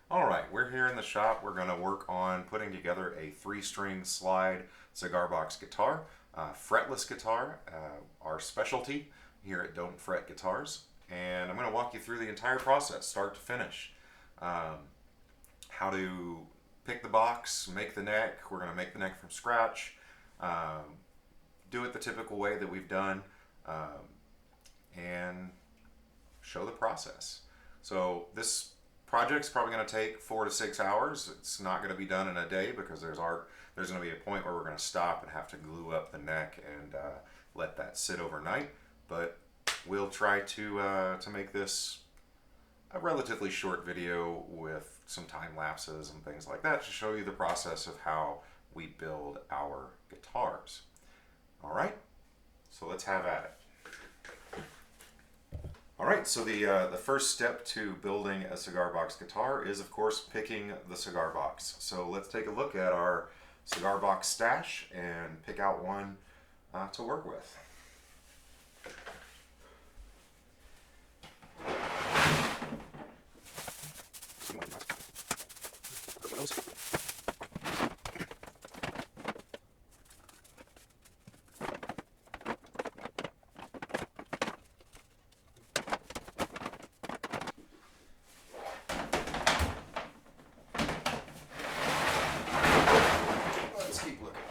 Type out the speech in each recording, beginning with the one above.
All right, we're here in the shop. We're going to work on putting together a 3-string slide cigar box guitar, fretless guitar, our specialty here at Don't Fret Guitars. And I'm going to walk you through the entire process, start to finish. Um, how to pick the box, make the neck. We're going to make the neck from scratch. Um, do it the typical way that we've done, and show the process. So this project's probably going to take 4 to 6 hours. It's not going to be done in a day because there's going to be a point where we're going to stop and have to glue up the neck and let that sit overnight. But we'll try to make this a relatively short video with some time lapses and things like that to show you the process of how we build our guitars. All right, so let's have at it. All right, so the first step to building a cigar box guitar is, of course, picking the cigar box. So let's take a look at our cigar box stash and pick out one to work with. Let's keep looking.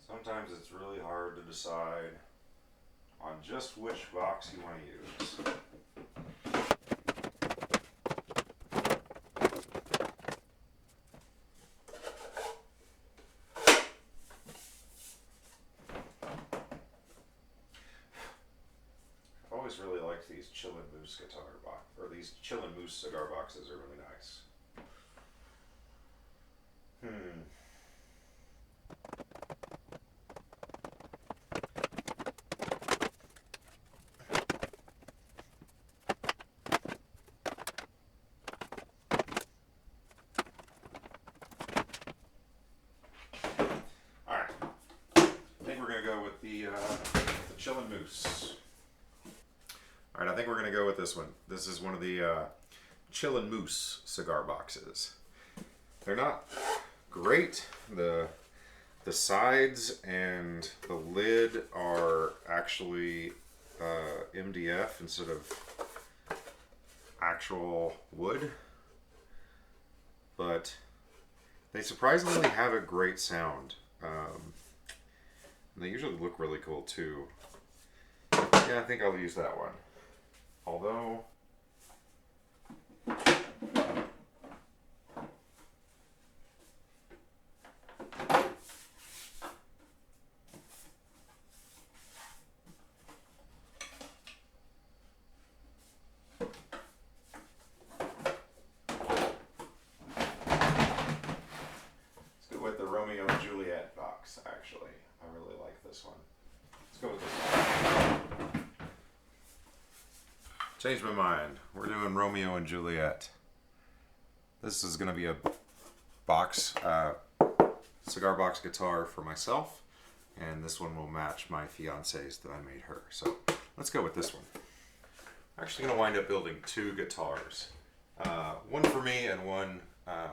Sometimes it's really hard to decide on just which box you want to use. I've always really liked these Chillin' Moose guitar box, or these Chillin' Moose cigar boxes are really nice. All right, I think we're gonna go with the Chillin' Moose. All right, I think we're gonna go with this one. This is one of the Chillin' Moose cigar boxes. They're not great. The sides and the lid are actually MDF instead of actual wood, but they surprisingly have a great sound. And they usually look really cool too. Yeah, I think I'll use that one. Although let's go with the Romeo and Juliet box, actually. I really like this one. Let's go with this one. Changed my mind. We're doing Romeo and Juliet. This is going to be a box, cigar box guitar for myself, and this one will match my fiance's that I made her. So let's go with this one. I'm actually going to wind up building 2 guitars, one for me and one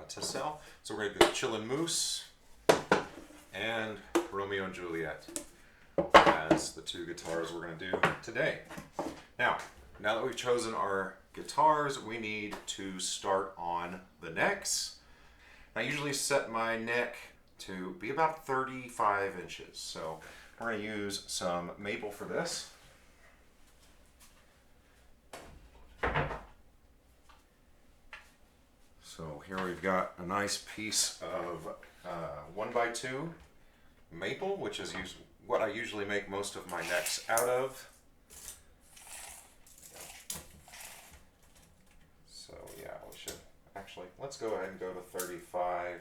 to sell. So we're going to do Chillin' Moose and Romeo and Juliet as the 2 guitars we're going to do today. Now that we've chosen our guitars, we need to start on the necks. I usually set my neck to be about 35 inches. So we're going to use some maple for this. So here we've got a nice piece of 1x2 maple, which is what I usually make most of my necks out of. So yeah, we should actually. Let's go ahead and go to 35.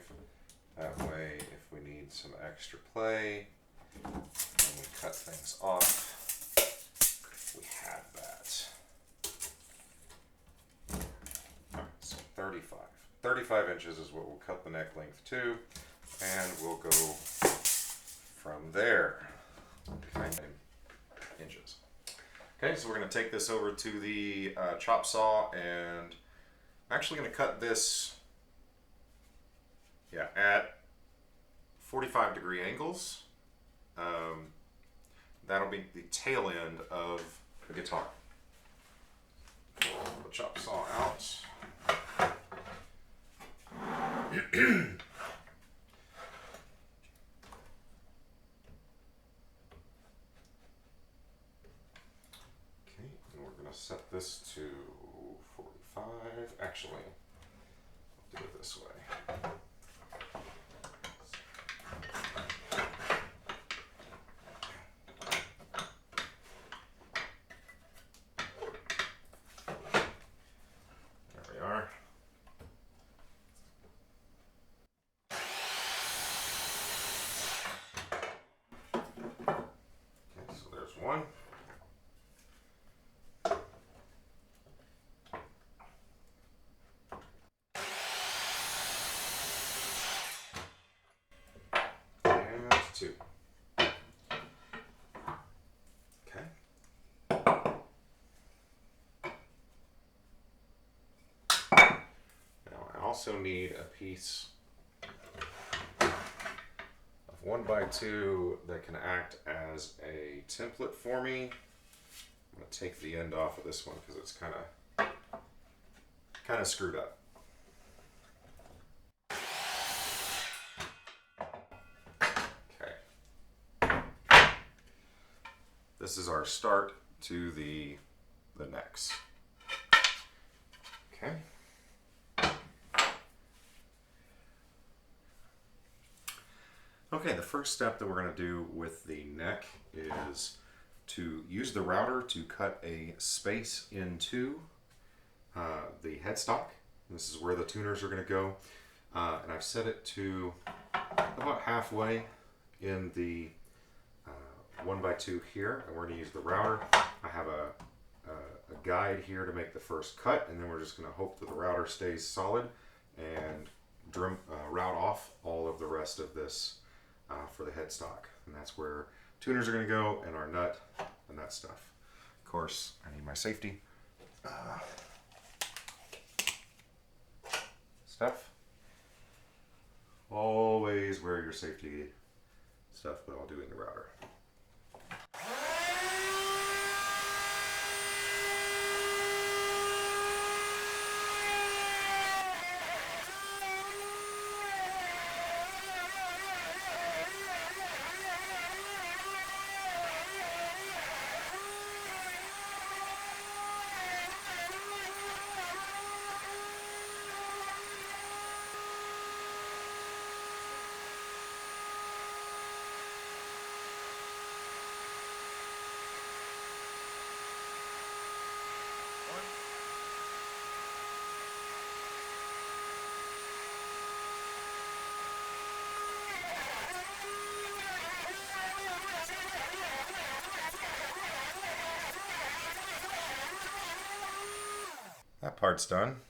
That way, if we need some extra play, and we cut things off, we have that. Alright, so 35. 35 inches is what we'll cut the neck length to, and we'll go from there. 9 inches. Okay, so we're going to take this over to the chop saw, and I'm actually going to cut this at 45-degree angles. That'll be the tail end of the guitar. Pull the chop saw out. Okay, and we're going to set this to 45. Actually, I'll do it this way. There we are. Okay, so there's one. Two. Okay. Now I also need a piece of 1x2 that can act as a template for me. I'm going to take the end off of this one because it's kind of screwed up. This is our start to the necks. Okay. Okay, the first step that we're going to do with the neck is to use the router to cut a space into the headstock. This is where the tuners are going to go. And I've set it to about halfway in the 1x2 here, and we're going to use the router. I have a guide here to make the first cut, and then we're just going to hope that the router stays solid and route off all of the rest of this for the headstock. And that's where tuners are going to go, and our nut and that stuff. Of course, I need my safety stuff. Always wear your safety stuff, but I'll do it in the router. That part's done.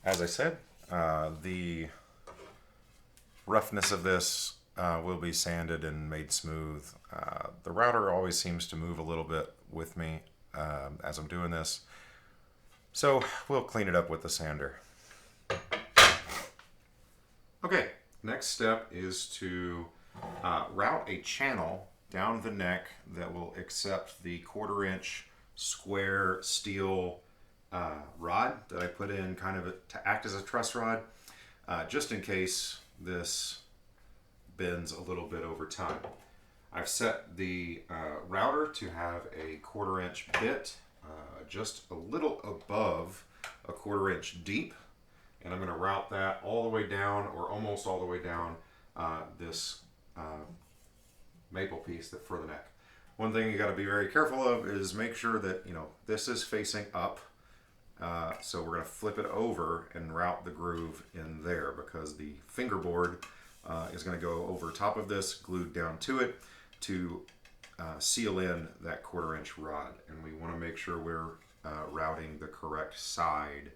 As I said, the roughness of this will be sanded and made smooth. The router always seems to move a little bit with me as I'm doing this, so we'll clean it up with the sander. Okay, next step is to route a channel down the neck that will accept the 1/4-inch square steel rod that I put in kind of to act as a truss rod, just in case this bends a little bit over time. I've set the router to have a 1/4-inch bit just a little above a 1/4-inch deep, and I'm going to route that all the way down, or almost all the way down, this maple piece for the neck. One thing you got to be very careful of is make sure that this is facing up, So we're going to flip it over and route the groove in there, because the fingerboard is going to go over top of this, glued down to it, to seal in that 1/4 inch rod. And we want to make sure we're routing the correct side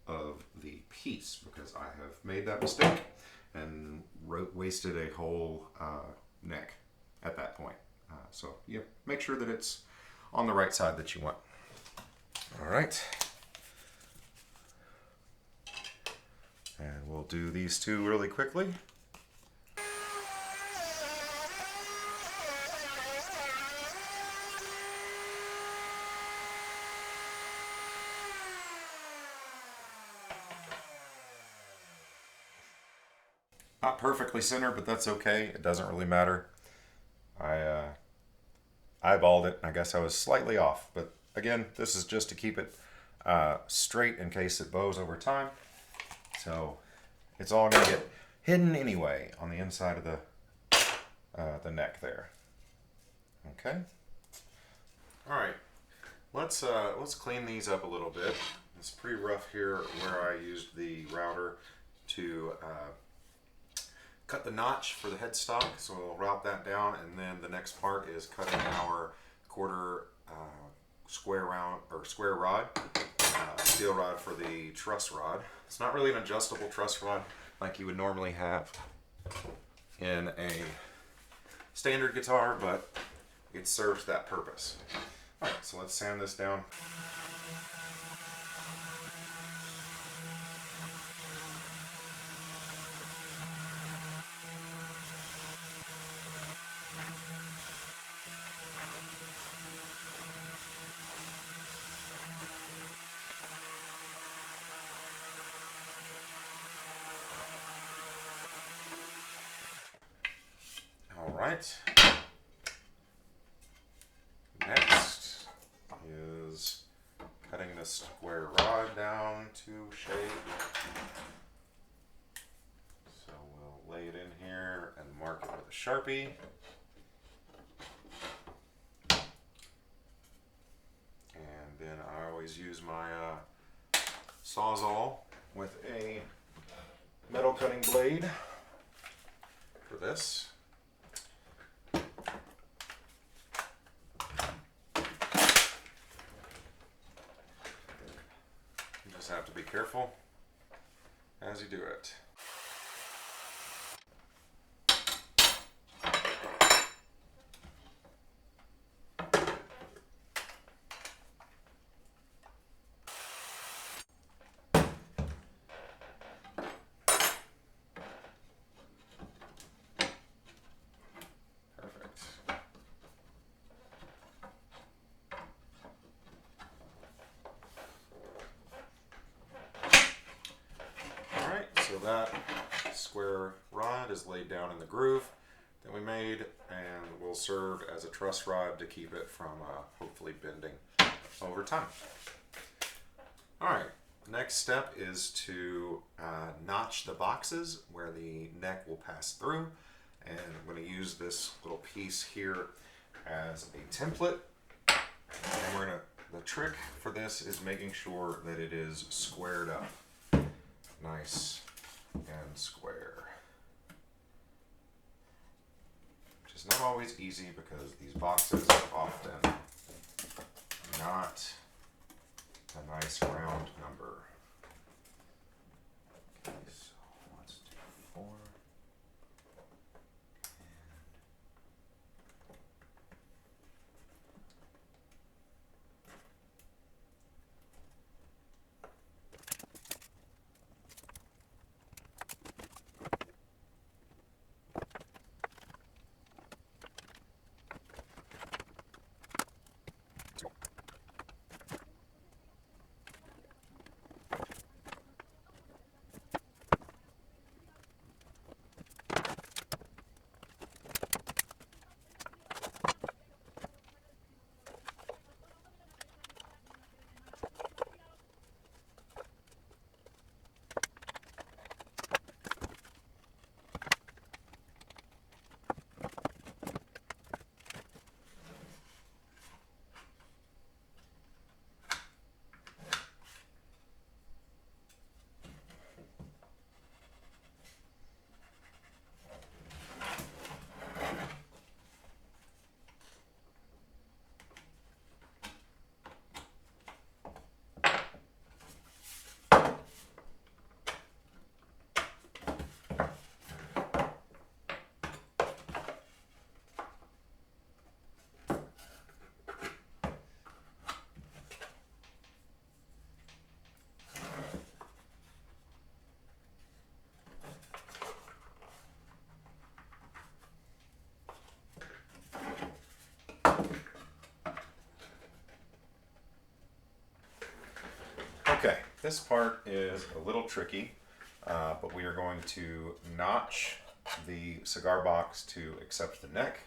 of the piece, because I have made that mistake and wasted a whole neck at that point. So yeah, make sure that it's on the right side that you want. All right. And we'll do these two really quickly. Not perfectly centered, but that's okay. It doesn't really matter. I eyeballed it. I guess I was slightly off, but again, this is just to keep it straight in case it bows over time. So it's all going to get hidden anyway on the inside of the neck there. Okay. All right. Let's clean these up a little bit. It's pretty rough here where I used the router to cut the notch for the headstock, so we'll route that down, and then the next part is cutting our 1/4 square rod, steel rod for the truss rod. It's not really an adjustable truss rod like you would normally have in a standard guitar, but it serves that purpose. All right, so let's sand this down. All right. Next is cutting the square rod down to shape. So we'll lay it in here and mark it with a Sharpie. And then I always use my Sawzall with a metal cutting blade for this. Just have to be careful as you do it. Perfect. So that square rod is laid down in the groove that we made, and will serve as a truss rod to keep it from hopefully bending over time. All right, next step is to notch the boxes where the neck will pass through, and I'm going to use this little piece here as a template. And the trick for this is making sure that it is squared up, nice and square, which is not always easy because these boxes are often not a nice round number. Okay, so let's do 4. Okay, this part is a little tricky, but we are going to notch the cigar box to accept the neck,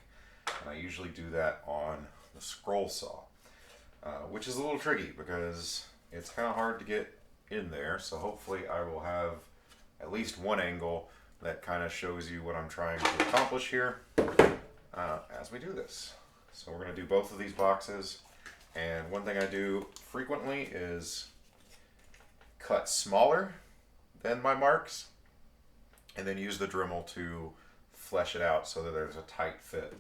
and I usually do that on the scroll saw, which is a little tricky because it's kind of hard to get in there, so hopefully I will have at least one angle that kind of shows you what I'm trying to accomplish here as we do this. So we're going to do both of these boxes, and one thing I do frequently is cut smaller than my marks and then use the Dremel to flesh it out so that there's a tight fit.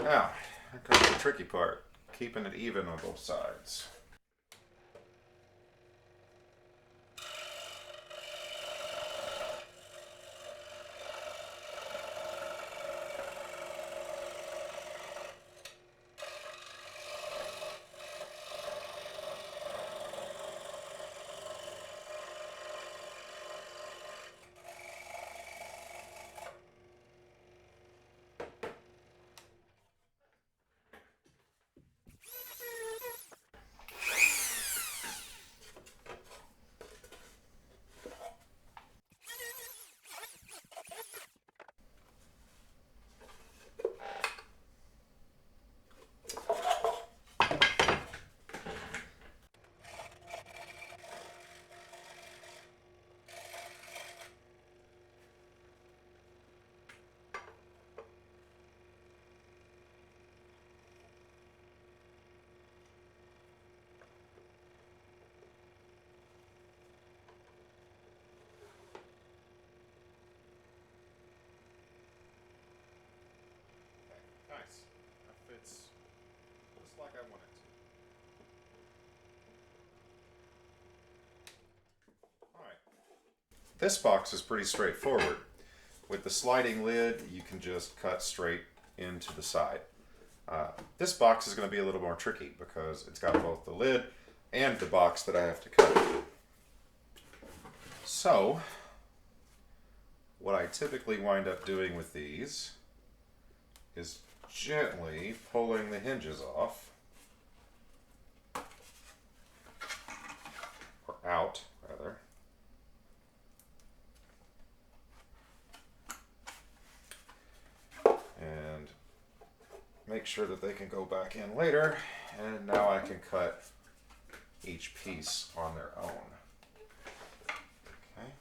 Now, here comes the tricky part, keeping it even on both sides. Nice. That fits just like I want it to. Alright. This box is pretty straightforward. With the sliding lid, you can just cut straight into the side. This box is going to be a little more tricky because it's got both the lid and the box that I have to cut. So, what I typically wind up doing with these is gently pulling the hinges off, or out rather, and make sure that they can go back in later, and now I can cut each piece on their own. Okay.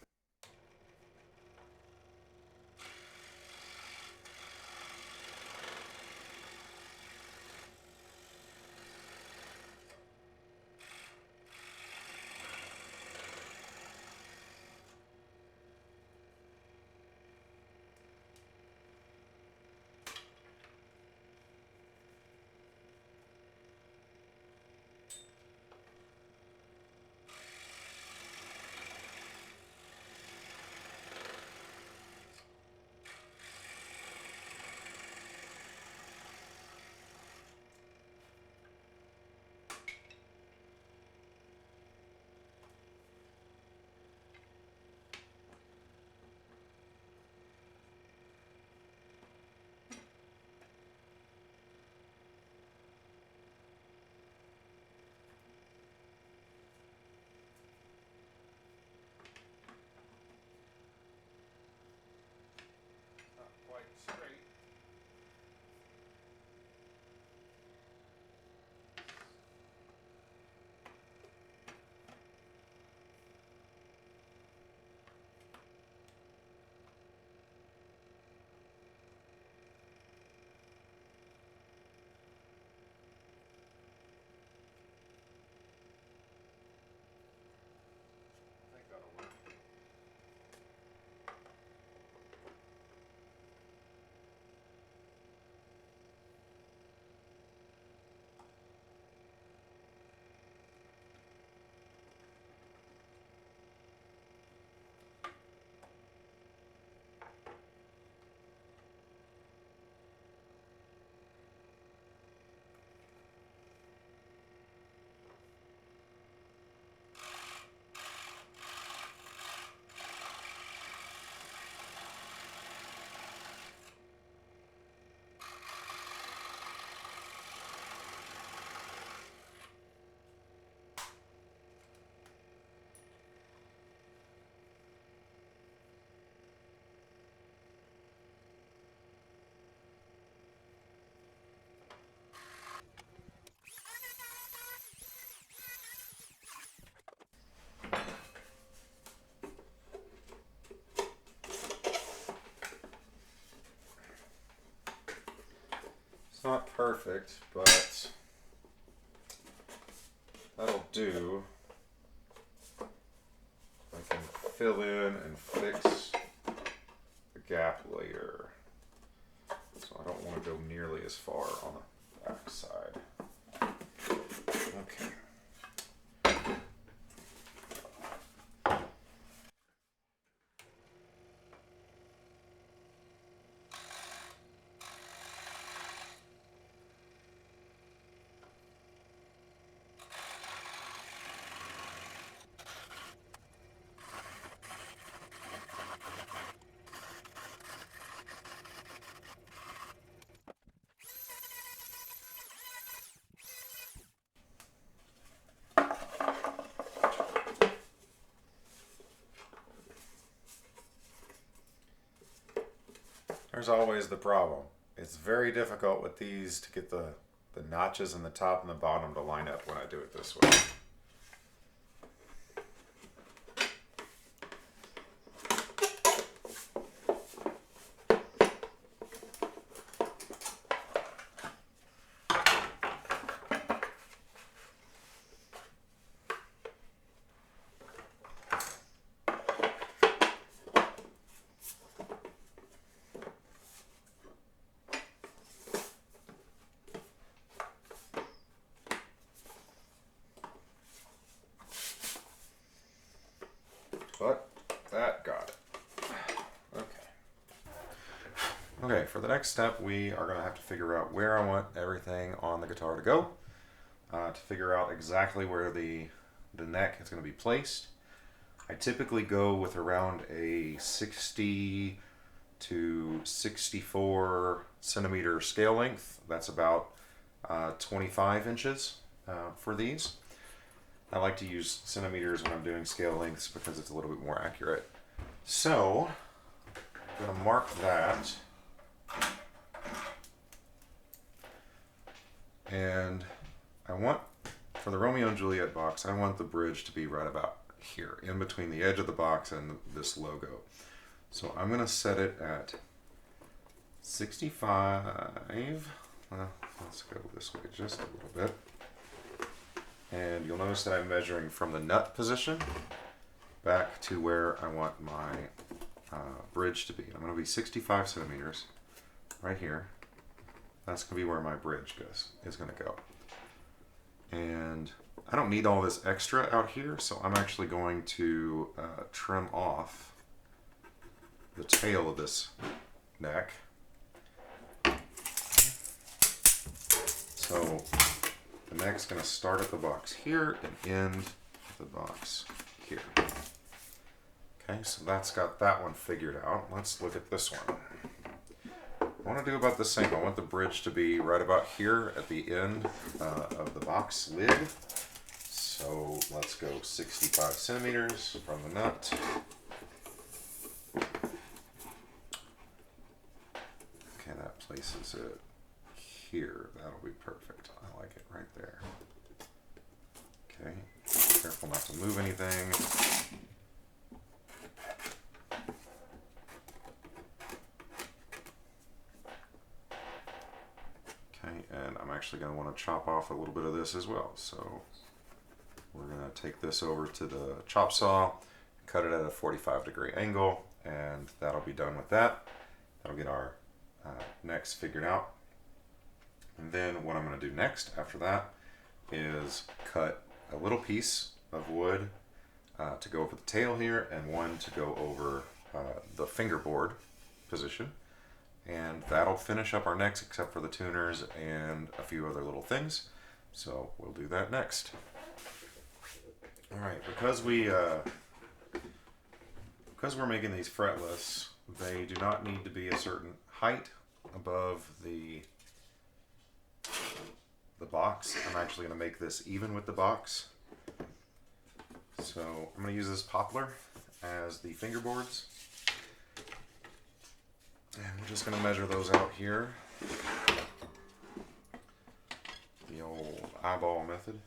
not perfect, but that'll do. I can fill in and fix the gap later. So I don't want to go nearly as far on the back side. Okay. There's always the problem. It's very difficult with these to get the notches in the top and the bottom to line up when I do it this way. But that got it. Okay. Okay, for the next step, we are going to have to figure out where I want everything on the guitar to go. To figure out exactly where the neck is going to be placed. I typically go with around a 60 to 64 centimeter scale length. That's about 25 inches for these. I like to use centimeters when I'm doing scale lengths because it's a little bit more accurate. So, I'm going to mark that. And I want, for the Romeo and Juliet box, I want the bridge to be right about here, in between the edge of the box and this logo. So I'm going to set it at 65. Let's go this way just a little bit. And you'll notice that I'm measuring from the nut position back to where I want my bridge to be. I'm going to be 65 centimeters right here. That's going to be where my bridge is going to go. And I don't need all this extra out here, so I'm actually going to trim off the tail of this neck. So the neck's going to start at the box here and end at the box here. Okay, so that's got that one figured out. Let's look at this one. I want to do about the same. I want the bridge to be right about here at the end of the box lid. So let's go 65 centimeters from the nut. Okay, that places it here. That'll be perfect. I like it right there. Okay, careful not to move anything. Okay, and I'm actually going to want to chop off a little bit of this as well. So we're going to take this over to the chop saw, cut it at a 45-degree angle, and that'll be done with that. That'll get our necks figured out. And then what I'm going to do next after that is cut a little piece of wood to go over the tail here and one to go over the fingerboard position. And that'll finish up our necks except for the tuners and a few other little things. So we'll do that next. Alright, because we're making these fretless, they do not need to be a certain height above the box. I'm actually going to make this even with the box. So I'm going to use this poplar as the fingerboards. And we're just going to measure those out here. The old eyeball method.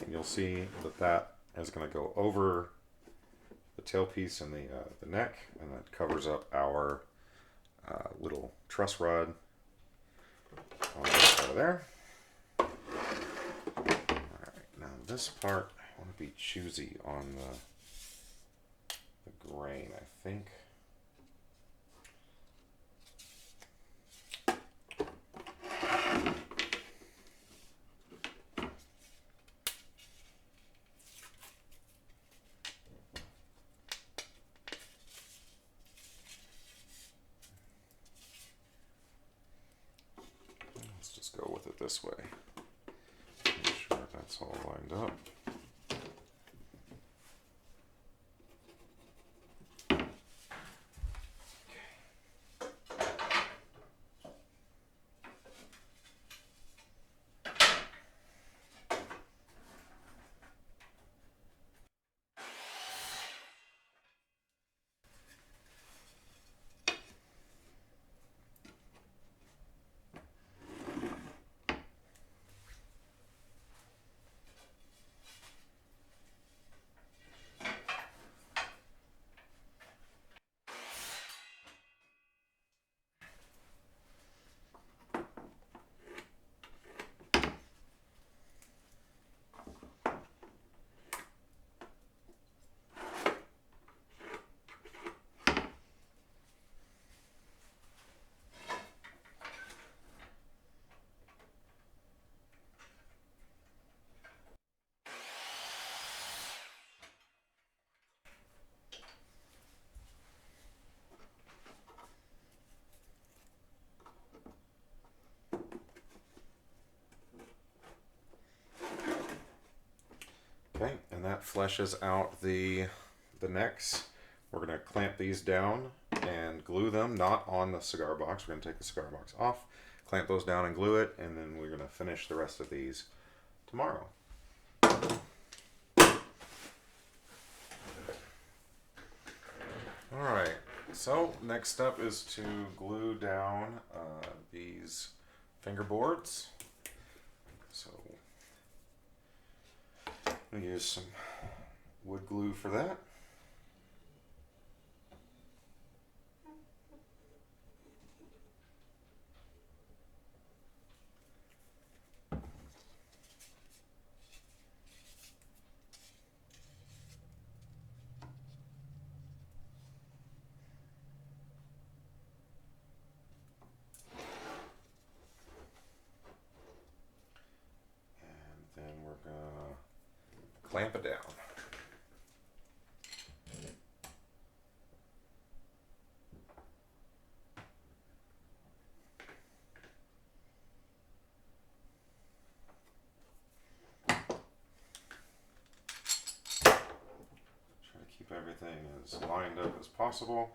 you'll see that is going to go over the tailpiece and the neck, and that covers up our little truss rod on the side of there. Alright, now this part, I want to be choosy on the grain, I think. Let's just go with it this way. Make sure that's all lined up. Okay, and that fleshes out the necks. We're going to clamp these down and glue them, not on the cigar box. We're going to take the cigar box off, clamp those down and glue it, and then we're going to finish the rest of these tomorrow. Alright, so next step is to glue down these fingerboards. So we use some wood glue for that. And then we're gonna clamp it down. Try to keep everything as lined up as possible.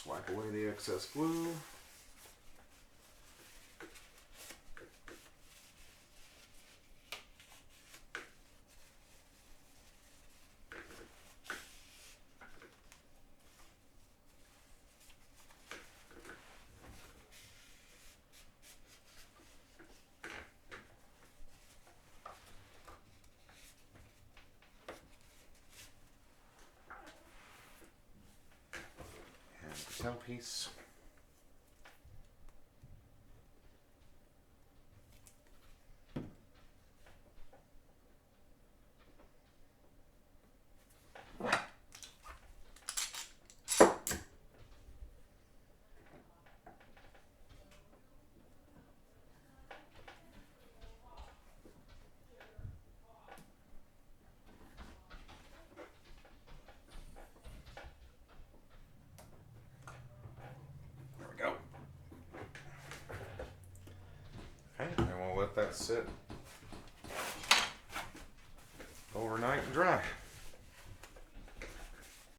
Wipe away the excess glue. And the tailpiece. Okay, and we'll let that sit overnight and dry.